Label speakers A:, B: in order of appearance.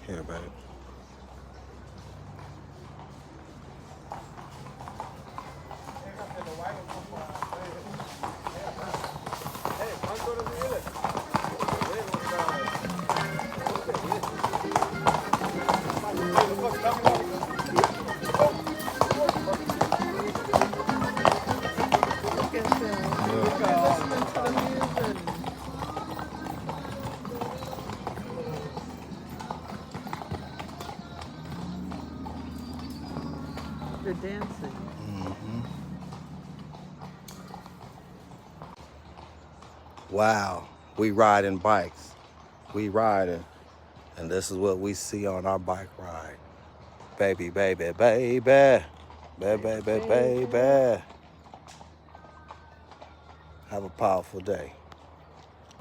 A: Here, babe.
B: Look at them. Listening to the music. They're dancing.
A: Wow, we riding bikes. We riding. And this is what we see on our bike ride. Baby, baby, baby. Baby, baby, baby. Have a powerful day.